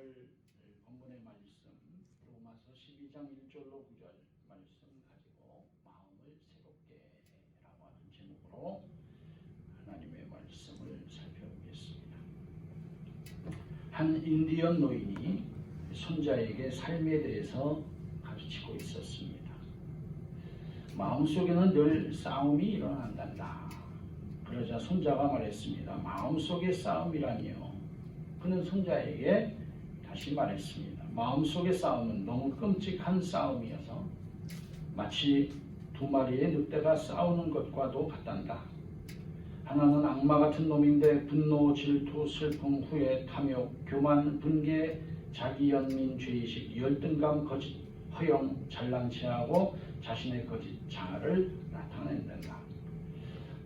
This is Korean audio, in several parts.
오늘 본문의 말씀 로마서 12장 1절로 9절 말씀 가지고 마음을 새롭게 라고 하는 제목으로 하나님의 말씀을 살펴보겠습니다. 한 인디언 노인이 손자에게 삶에 대해서 가르치고 있었습니다. 마음속에는 늘 싸움이 일어난단다. 그러자 손자가 말했습니다. 마음속의 싸움이라니요. 그는 손자에게 다시 말했습니다. 마음속의 싸움은 너무 끔찍한 싸움이어서 마치 두 마리의 늑대가 싸우는 것과도 같단다. 하나는 악마 같은 놈인데 분노, 질투, 슬픔, 후회, 탐욕, 교만, 분개, 자기연민, 죄의식, 열등감, 거짓, 허영, 잘난 체하고 자신의 거짓 자아를 나타낸단다.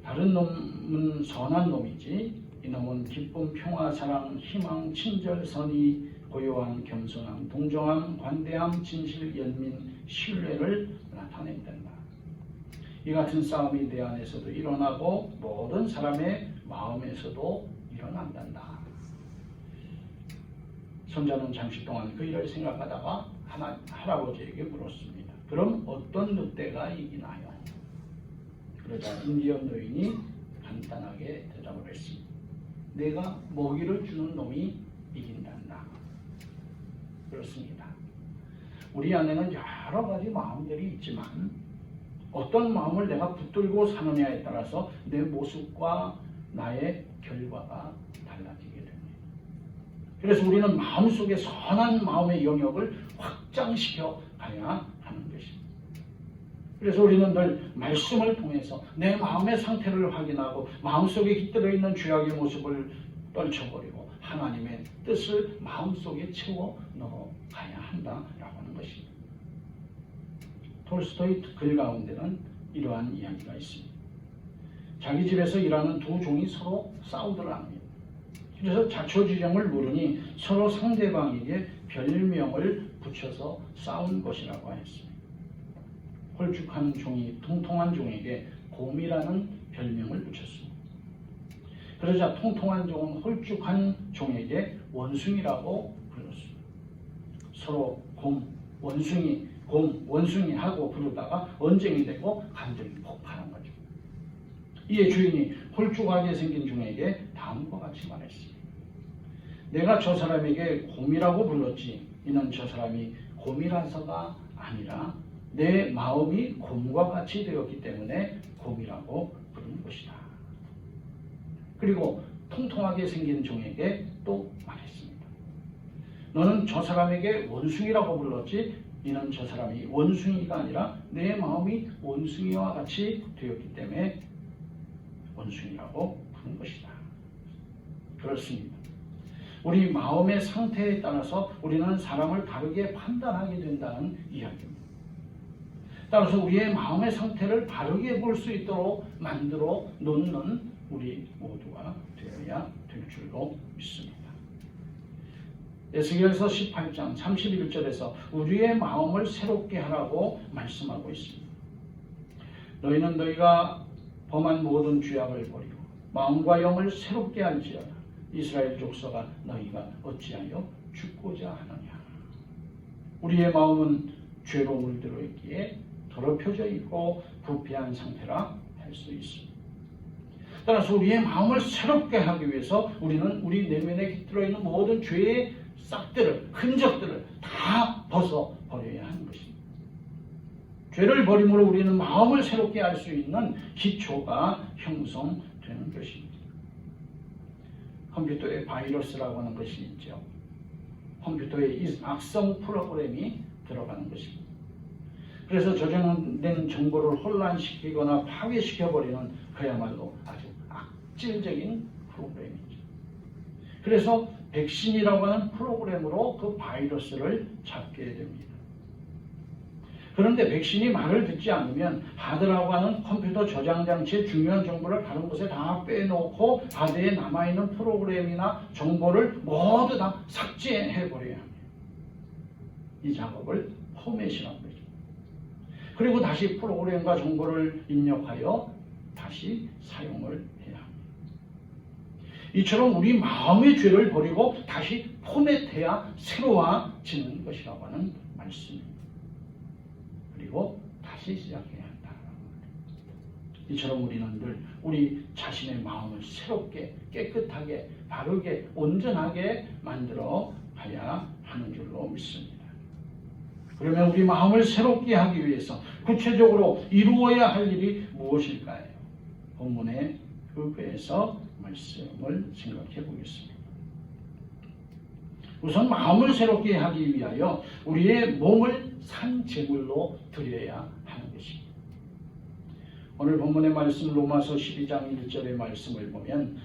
다른 놈은 선한 놈이지 이놈은 기쁨, 평화, 사랑, 희망, 친절, 선의, 고요함, 겸손함, 동정함, 관대함, 진실, 연민, 신뢰를 나타낸단다. 이 같은 싸움이 내 안에서도 일어나고 모든 사람의 마음에서도 일어난단다. 손자는 잠시 동안 그 일을 생각하다가 할아버지에게 물었습니다. 그럼 어떤 늑대가 이기나요? 그러자 인디언 노인이 간단하게 대답을 했습니다. 내가 먹이를 주는 놈이 이긴단다. 그렇습니다. 우리 안에는 여러 가지 마음들이 있지만 어떤 마음을 내가 붙들고 사느냐에 따라서 내 모습과 나의 결과가 달라지게 됩니다. 그래서 우리는 마음속에 선한 마음의 영역을 확장시켜 가야 하는 것입니다. 그래서 우리는 늘 말씀을 통해서 내 마음의 상태를 확인하고 마음속에 깃들어 있는 죄악의 모습을 떨쳐버리고 하나님의 뜻을 마음속에 채워 넣어가야 한다라고 하는 것입니다. 톨스토이 글 가운데는 이러한 이야기가 있습니다. 자기 집에서 일하는 두 종이 서로 싸우더랍니다. 그래서 자초지종을 물으니 서로 상대방에게 별명을 붙여서 싸운 것이라고 했습니다. 홀쭉한 종이 통통한 종에게 곰이라는 별명을 붙였습니다. 그러자 통통한 종은 홀쭉한 종에게 원숭이라고 불렀습니다. 서로 곰, 원숭이 하고 부르다가 언쟁이 되고 감정이 폭발한 거죠. 이에 주인이 홀쭉하게 생긴 종에게 다음과 같이 말했습니다. 내가 저 사람에게 곰이라고 불렀지 이는 저 사람이 곰이라서가 아니라 내 마음이 곰과 같이 되었기 때문에 곰이라고 부르는 것이다. 그리고 통통하게 생긴 종에게 또 말했습니다. 너는 저 사람에게 원숭이라고 불렀지 이는 저 사람이 원숭이가 아니라 내 마음이 원숭이와 같이 되었기 때문에 원숭이라고 부르는 것이다. 그렇습니다. 우리 마음의 상태에 따라서 우리는 사람을 다르게 판단하게 된다는 이야기입니다. 따라서 우리의 마음의 상태를 바르게 볼 수 있도록 만들어 놓는 우리 모두가 되어야 될 줄로 믿습니다. 에스겔서 18장 31절에서 우리의 마음을 새롭게 하라고 말씀하고 있습니다. 너희는 너희가 범한 모든 죄악을 버리고 마음과 영을 새롭게 할지어다. 이스라엘 족속아 너희가 어찌하여 죽고자 하느냐. 우리의 마음은 죄로 물들어 있기에 더럽혀져 있고 부패한 상태라 할 수 있습니다. 따라서 우리의 마음을 새롭게 하기 위해서 우리는 우리 내면에 깃들어 있는 모든 죄의 싹들을, 흔적들을 다 벗어버려야 하는 것입니다. 죄를 버림으로 우리는 마음을 새롭게 할 수 있는 기초가 형성되는 것입니다. 컴퓨터에 바이러스라고 하는 것이 있죠. 컴퓨터에 이 악성 프로그램이 들어가는 것입니다. 그래서 저장된 정보를 혼란시키거나 파괴시켜버리는 그야말로 아주 악질적인 프로그램이죠. 그래서 백신이라고 하는 프로그램으로 그 바이러스를 잡게 됩니다. 그런데 백신이 말을 듣지 않으면 하드라고 하는 컴퓨터 저장 장치의 중요한 정보를 다른 곳에 다 빼놓고 하드에 남아있는 프로그램이나 정보를 모두 다 삭제해버려야 합니다. 이 작업을 포맷이라고 하죠. 그리고 다시 프로그램과 정보를 입력하여 다시 사용을 해야 합니다. 이처럼 우리 마음의 죄를 버리고 다시 마음의 태야 새로워지는 것이라고 하는 말씀입니다. 그리고 다시 시작해야 한다. 이처럼 우리는 늘 우리 자신의 마음을 새롭게 깨끗하게 바르게 온전하게 만들어 가야 하는 줄로 믿습니다. 그러면 우리 마음을 새롭게 하기 위해서 구체적으로 이루어야 할 일이 무엇일까요? 본문의 그에서 말씀을 생각해 보겠습니다. 우선 마음을 새롭게 하기 위하여 우리의 몸을 산 제물로 드려야 하는 것입니다. 오늘 본문의 말씀 로마서 12장 1절의 말씀을 보면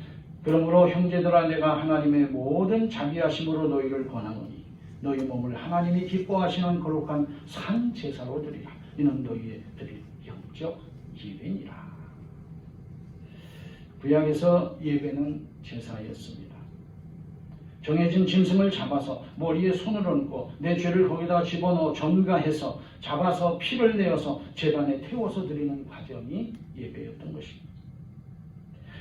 그러므로 형제들아 내가 하나님의 모든 자비하심으로 너희를 권하노니 너희 몸을 하나님이 기뻐하시는 거룩한 산 제사로 드리라. 이는 너희의 드릴 영적 예배니라. 구약에서 예배는 제사였습니다. 정해진 짐승을 잡아서 머리에 손을 얹고 내 죄를 거기다 집어넣어 전가해서 잡아서 피를 내어서 제단에 태워서 드리는 과정이 예배였던 것입니다.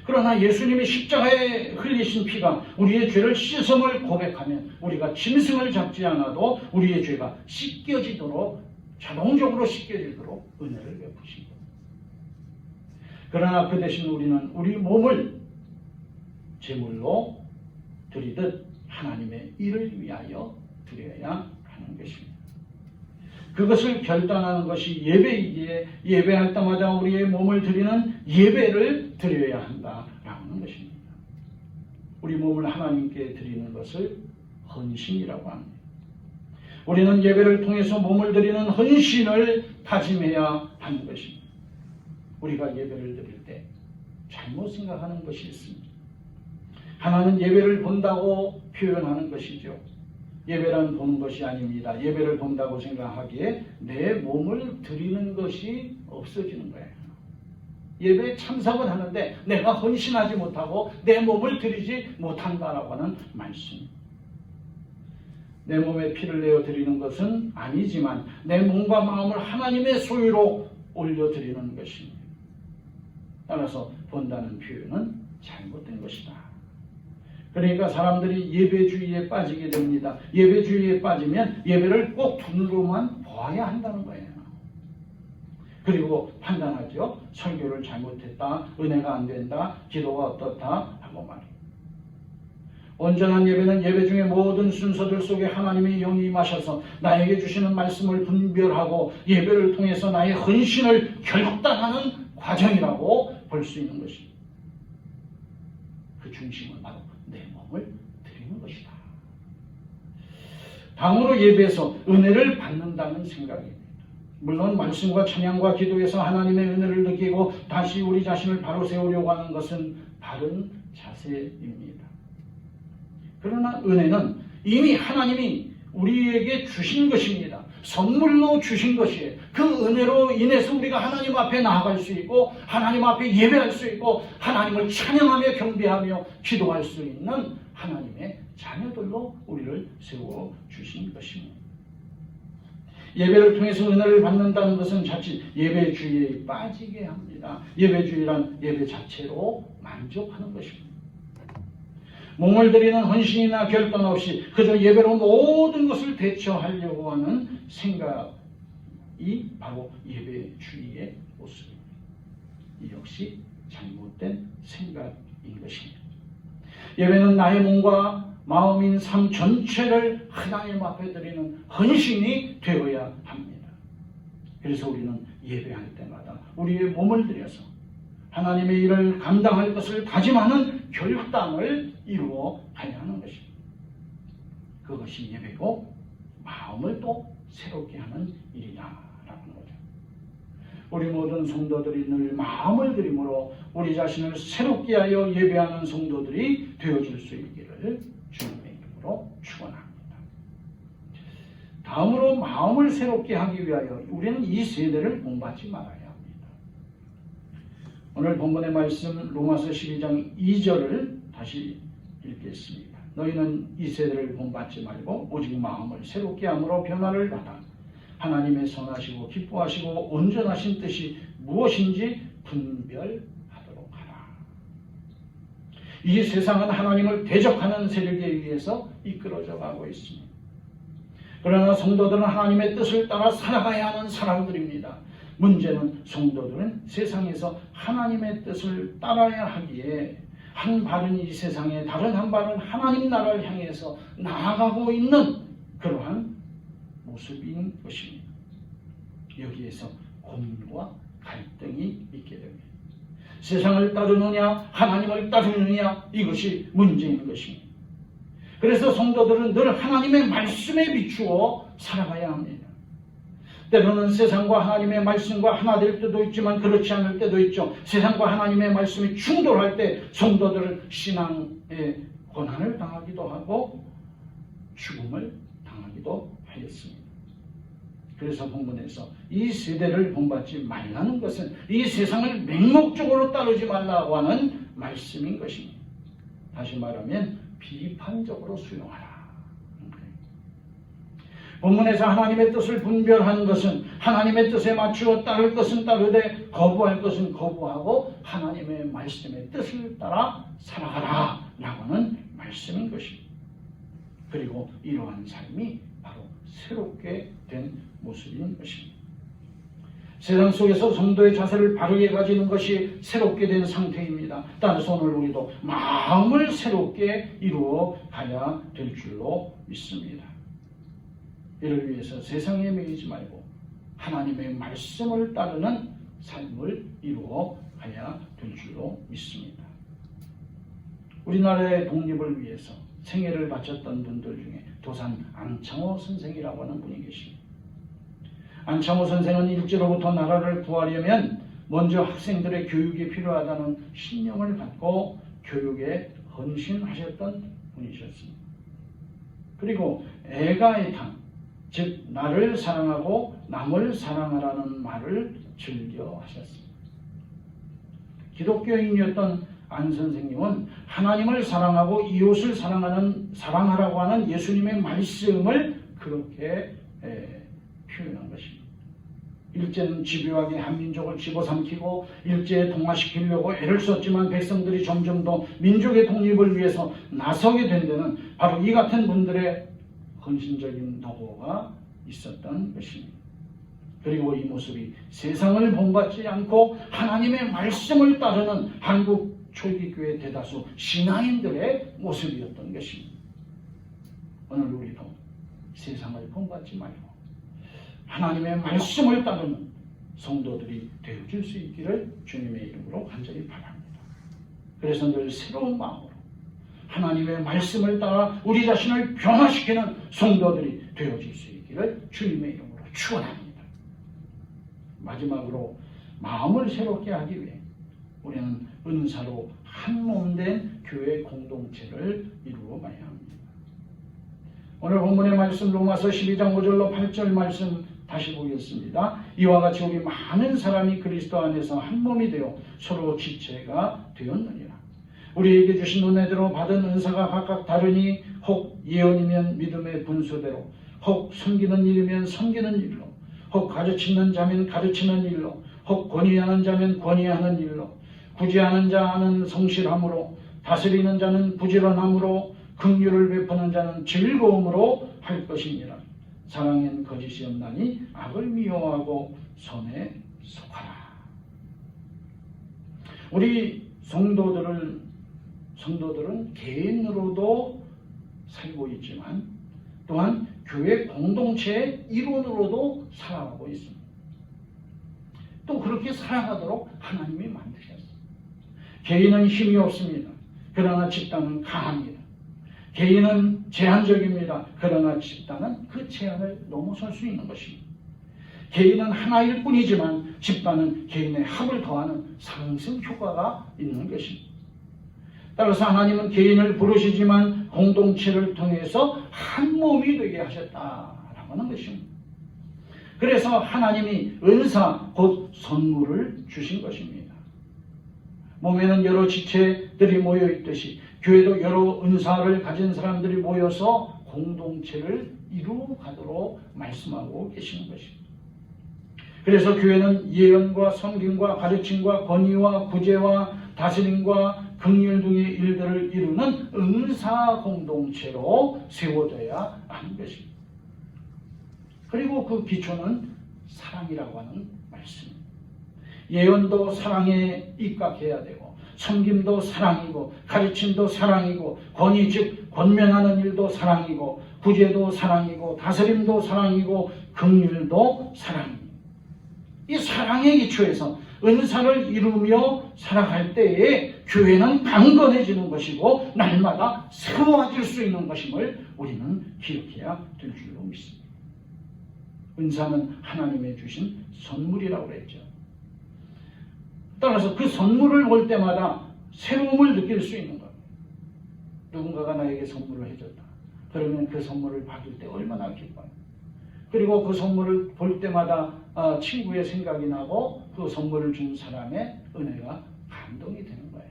그러나 예수님이 십자가에 흘리신 피가 우리의 죄를 씻음을 고백하면 우리가 짐승을 잡지 않아도 우리의 죄가 씻겨지도록 자동적으로 씻겨지도록 은혜를 베푸신 겁니다. 그러나 그 대신 우리는 우리 몸을 제물로 드리듯 하나님의 일을 위하여 드려야 하는 것입니다. 그것을 결단하는 것이 예배이기에 예배할 때마다 우리의 몸을 드리는 예배를 드려야 한다라는 것입니다. 우리 몸을 하나님께 드리는 것을 헌신이라고 합니다. 우리는 예배를 통해서 몸을 드리는 헌신을 다짐해야 하는 것입니다. 우리가 예배를 드릴 때 잘못 생각하는 것이 있습니다. 하나는 예배를 본다고 표현하는 것이죠. 예배란 보는 것이 아닙니다. 예배를 본다고 생각하기에 내 몸을 드리는 것이 없어지는 거예요. 예배에 참석을 하는데 내가 헌신하지 못하고 내 몸을 드리지 못한다라고 하는 말씀. 내 몸에 피를 내어 드리는 것은 아니지만 내 몸과 마음을 하나님의 소유로 올려드리는 것입니다. 따라서 본다는 표현은 잘못된 것이다. 그러니까 사람들이 예배주의에 빠지게 됩니다. 예배주의에 빠지면 예배를 꼭 눈으로만 보아야 한다는 거예요. 그리고 판단하죠. 설교를 잘못했다, 은혜가 안 된다, 기도가 어떻다 하고 말이에요. 온전한 예배는 예배 중에 모든 순서들 속에 하나님의 영이 임하셔서 나에게 주시는 말씀을 분별하고 예배를 통해서 나의 헌신을 결단하는 과정이라고 볼 수 있는 것입니다. 그 중심은 바로 내 몸을 드리는 것이다. 다음으로 예배에서 은혜를 받는다는 생각입니다. 물론 말씀과 찬양과 기도에서 하나님의 은혜를 느끼고 다시 우리 자신을 바로 세우려고 하는 것은 바른 자세입니다. 그러나 은혜는 이미 하나님이 우리에게 주신 것입니다. 선물로 주신 것이에요. 그 은혜로 인해서 우리가 하나님 앞에 나아갈 수 있고 하나님 앞에 예배할 수 있고 하나님을 찬양하며 경배하며 기도할 수 있는 하나님의 자녀들로 우리를 세워 주신 것입니다. 예배를 통해서 은혜를 받는다는 것은 자칫 예배주의에 빠지게 합니다. 예배주의란 예배 자체로 만족하는 것입니다. 몸을 드리는 헌신이나 결단 없이 그저 예배로 모든 것을 대처하려고 하는 생각이 바로 예배주의의 모습입니다. 이 역시 잘못된 생각인 것입니다. 예배는 나의 몸과 마음인 삶 전체를 하나님 앞에 드리는 헌신이 되어야 합니다. 그래서 우리는 예배할 때마다 우리의 몸을 들여서 하나님의 일을 감당할 것을 다짐하는 결단을 이루어 가야 하는 것입니다. 그것이 예배고 마음을 또 새롭게 하는 일이다라는 거죠. 우리 모든 성도들이 늘 마음을 들임으로 우리 자신을 새롭게 하여 예배하는 성도들이 되어질 수 있기를 주님의 이름으로 축원합니다. 다음으로 마음을 새롭게 하기 위하여 우리는 이 세대를 본받지 말아야 합니다. 오늘 본문의 말씀 로마서 12장 2절을 다시 읽겠습니다. 너희는 이 세대를 본받지 말고 오직 마음을 새롭게 함으로 변화를 받아 하나님의 선하시고 기뻐하시고 온전하신 뜻이 무엇인지 분별하도록 하라. 이 세상은 하나님을 대적하는 세력에 의해서 이끌어져 가고 있습니다. 그러나 성도들은 하나님의 뜻을 따라 살아가야 하는 사람들입니다. 문제는 성도들은 세상에서 하나님의 뜻을 따라야 하기에 한 발은 이 세상에 다른 한 발은 하나님 나라를 향해서 나아가고 있는 그러한 모습인 것입니다. 여기에서 고민과 갈등이 있게 됩니다. 세상을 따르느냐 하나님을 따르느냐 이것이 문제인 것입니다. 그래서 성도들은 늘 하나님의 말씀에 비추어 살아가야 합니다. 때로는 세상과 하나님의 말씀과 하나 될 때도 있지만 그렇지 않을 때도 있죠. 세상과 하나님의 말씀이 충돌할 때 성도들은 신앙의 고난을 당하기도 하고 죽음을 당하기도 하였습니다. 그래서 본문에서 이 세대를 본받지 말라는 것은 이 세상을 맹목적으로 따르지 말라고 하는 말씀인 것입니다. 다시 말하면 비판적으로 수용하라. 본문에서 하나님의 뜻을 분별하는 것은 하나님의 뜻에 맞추어 따를 것은 따르되 거부할 것은 거부하고 하나님의 말씀의 뜻을 따라 살아가라 라고 하는 말씀인 것입니다. 그리고 이러한 삶이 바로 새롭게 된 모습인 것입니다. 세상 속에서 성도의 자세를 바르게 가지는 것이 새롭게 된 상태입니다. 따라서 오늘 우리도 마음을 새롭게 이루어 가야 될 줄로 믿습니다. 이를 위해서 세상에 매이지 말고 하나님의 말씀을 따르는 삶을 이루어 가야 될 줄로 믿습니다. 우리나라의 독립을 위해서 생애를 바쳤던 분들 중에 도산 안창호 선생이라고 하는 분이 계십니다. 안창호 선생은 일제로부터 나라를 구하려면 먼저 학생들의 교육이 필요하다는 신념을 갖고 교육에 헌신하셨던 분이셨습니다. 그리고 애가애탕, 즉 나를 사랑하고 남을 사랑하라는 말을 즐겨 하셨습니다. 기독교인이었던 안 선생님은 하나님을 사랑하고 이웃을 사랑하라고 하는 예수님의 말씀을 그렇게 표현한 것입니다. 일제는 집요하게 한민족을 집어삼키고 일제에 동화시키려고 애를 썼지만 백성들이 점점 더 민족의 독립을 위해서 나서게 된 데는 바로 이 같은 분들의 헌신적인 도구가 있었던 것입니다. 그리고 이 모습이 세상을 본받지 않고 하나님의 말씀을 따르는 한국 초기교회 대다수 신앙인들의 모습이었던 것입니다. 오늘 우리도 세상을 본받지 말고 하나님의 말씀을 따르는 성도들이 되어줄 수 있기를 주님의 이름으로 간절히 바랍니다. 그래서 늘 새로운 마음으로 하나님의 말씀을 따라 우리 자신을 변화시키는 성도들이 되어질 수 있기를 주님의 이름으로 축원합니다. 마지막으로 마음을 새롭게 하기 위해 우리는 은사로 한 몸된 교회 공동체를 이루어 가야 합니다. 오늘 본문의 말씀 로마서 12장 5절로 8절 말씀 다시 보겠습니다. 이와 같이 우리 많은 사람이 그리스도 안에서 한 몸이 되어 서로 지체가 되었느니라. 우리에게 주신 은혜대로 받은 은사가 각각 다르니 혹 예언이면 믿음의 분수대로, 혹 섬기는 일이면 섬기는 일로, 혹 가르치는 자면 가르치는 일로, 혹 권위하는 자면 권위하는 일로, 구제하는 자는 성실함으로, 다스리는 자는 부지런함으로, 긍휼을 베푸는 자는 즐거움으로 할 것이니라. 사랑엔 거짓이 없나니 악을 미워하고 선에 속하라. 우리 성도들은 개인으로도 살고 있지만 또한 교회 공동체의 일원으로도 살아가고 있습니다. 또 그렇게 살아가도록 하나님이 만드셨습니다. 개인은 힘이 없습니다. 그러나 집단은 강합니다. 개인은 제한적입니다. 그러나 집단은 그 제한을 넘어설 수 있는 것입니다. 개인은 하나일 뿐이지만 집단은 개인의 합을 더하는 상승 효과가 있는 것입니다. 따라서 하나님은 개인을 부르시지만 공동체를 통해서 한 몸이 되게 하셨다라고 하는 것입니다. 그래서 하나님이 은사 곧 선물을 주신 것입니다. 몸에는 여러 지체들이 모여 있듯이 교회도 여러 은사를 가진 사람들이 모여서 공동체를 이루어가도록 말씀하고 계시는 것입니다. 그래서 교회는 예언과 섬김과 가르침과 권위와 구제와 다스림과 긍휼 등의 일들을 이루는 은사 공동체로 세워져야 하는 것입니다. 그리고 그 기초는 사랑이라고 하는 말씀입니다. 예언도 사랑에 입각해야 되고, 섬김도 사랑이고, 가르침도 사랑이고, 권위 즉 권면하는 일도 사랑이고, 구제도 사랑이고, 다스림도 사랑이고, 긍휼도 사랑입니다. 이 사랑의 기초에서 은사를 이루며 살아갈 때에 교회는 강건해지는 것이고 날마다 새로워질 수 있는 것임을 우리는 기억해야 될 줄로 믿습니다. 은사는 하나님의 주신 선물이라고 그랬죠. 따라서 그 선물을 볼 때마다 새로움을 느낄 수 있는 겁니다. 누군가가 나에게 선물을 해줬다. 그러면 그 선물을 받을 때 얼마나 기뻐요. 그리고 그 선물을 볼 때마다 친구의 생각이 나고 그 선물을 준 사람의 은혜가 감동이 되는 거예요.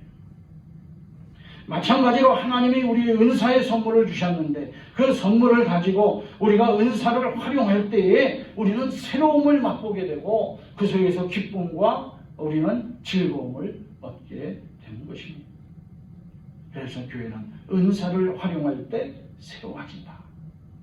마찬가지로 하나님이 우리 은사의 선물을 주셨는데 그 선물을 가지고 우리가 은사를 활용할 때에 우리는 새로움을 맛보게 되고 그 속에서 기쁨과 우리는 즐거움을 얻게 되는 것입니다. 그래서 교회는 은사를 활용할 때 새로워진다.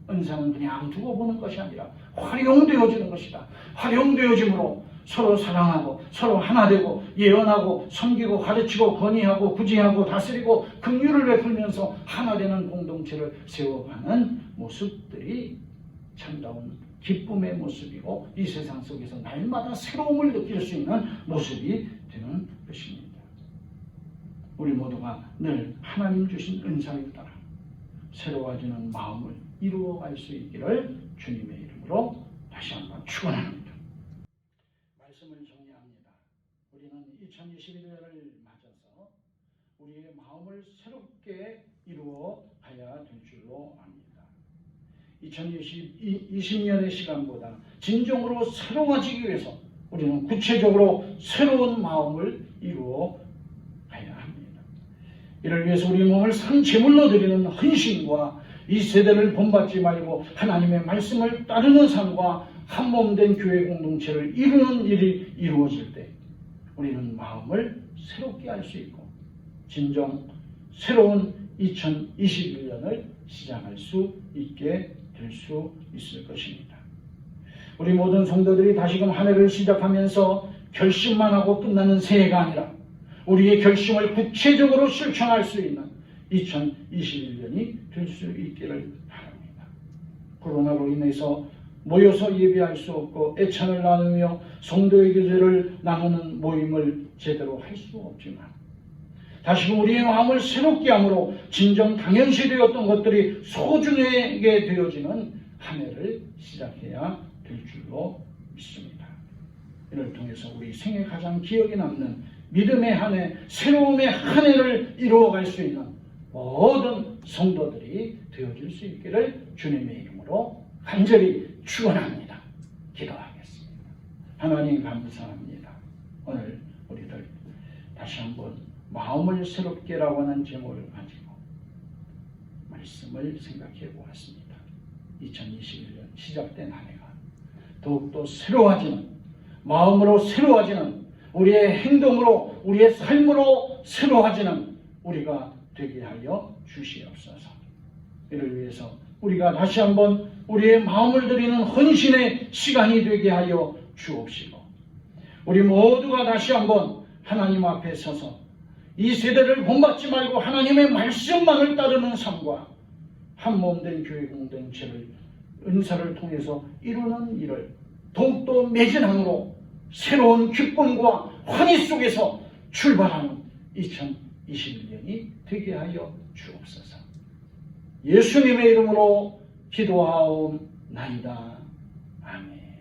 은사는 그냥 두고 보는 것이 아니라 활용되어지는 것이다. 활용되어짐으로 서로 사랑하고 서로 하나 되고 예언하고 섬기고 가르치고 건의하고 구제하고 다스리고 긍휼을 베풀면서 하나 되는 공동체를 세워가는 모습들이 참다운 기쁨의 모습이고 이 세상 속에서 날마다 새로움을 느낄 수 있는 모습이 되는 것입니다. 우리 모두가 늘 하나님 주신 은사를 따라 새로워지는 마음을 이루어갈 수 있기를 주님의 이름으로 다시 한번 축원합니다. 말씀을 정리합니다. 우리는 2021년을 맞아서 우리의 마음을 새롭게 이루어가야 될 줄로 압니다. 2020년의 시간보다 진정으로 새로워지기 위해서 우리는 구체적으로 새로운 마음을 이루어가야 합니다. 이를 위해서 우리 몸을 산 제물로 드리는 헌신과 이 세대를 본받지 말고 하나님의 말씀을 따르는 삶과 한몸된 교회 공동체를 이루는 일이 이루어질 때 우리는 마음을 새롭게 할 수 있고 진정 새로운 2021년을 시작할 수 있게 될 수 있을 것입니다. 우리 모든 성도들이 다시금 한 해를 시작하면서 결심만 하고 끝나는 새해가 아니라 우리의 결심을 구체적으로 실천할 수 있는 2021년이 될 수 있기를 바랍니다. 코로나로 인해서 모여서 예배할 수 없고 애찬을 나누며 성도의 교제를 나누는 모임을 제대로 할 수 없지만 다시금 우리의 마음을 새롭게 함으로 진정 당연시되었던 것들이 소중하게 되어지는 한 해를 시작해야 될 줄로 믿습니다. 이를 통해서 우리 생애 가장 기억에 남는 믿음의 한 해, 새로움의 한 해를 이루어갈 수 있는 모든 성도들이 되어질 수 있기를 주님의 이름으로 간절히 축원합니다. 기도하겠습니다. 하나님 감사합니다. 오늘 우리들 다시 한번 마음을 새롭게라고 하는 제목을 가지고 말씀을 생각해 보았습니다. 2021년 시작된 한 해가 더욱더 새로워지는 마음으로 새로워지는 우리의 행동으로 우리의 삶으로 새로워지는 우리가 되게 하여 주시옵소서. 이를 위해서 우리가 다시 한번 우리의 마음을 드리는 헌신의 시간이 되게 하여 주옵시고 우리 모두가 다시 한번 하나님 앞에 서서 이 세대를 본받지 말고 하나님의 말씀만을 따르는 삶과 한몸된 교회 공동체를 은사를 통해서 이루는 일을 더욱더 매진함으로 새로운 기쁨과 환희 속에서 출발하는 2021년이 되게 하여 주옵소서. 예수님의 이름으로 기도하옵나이다. 아멘.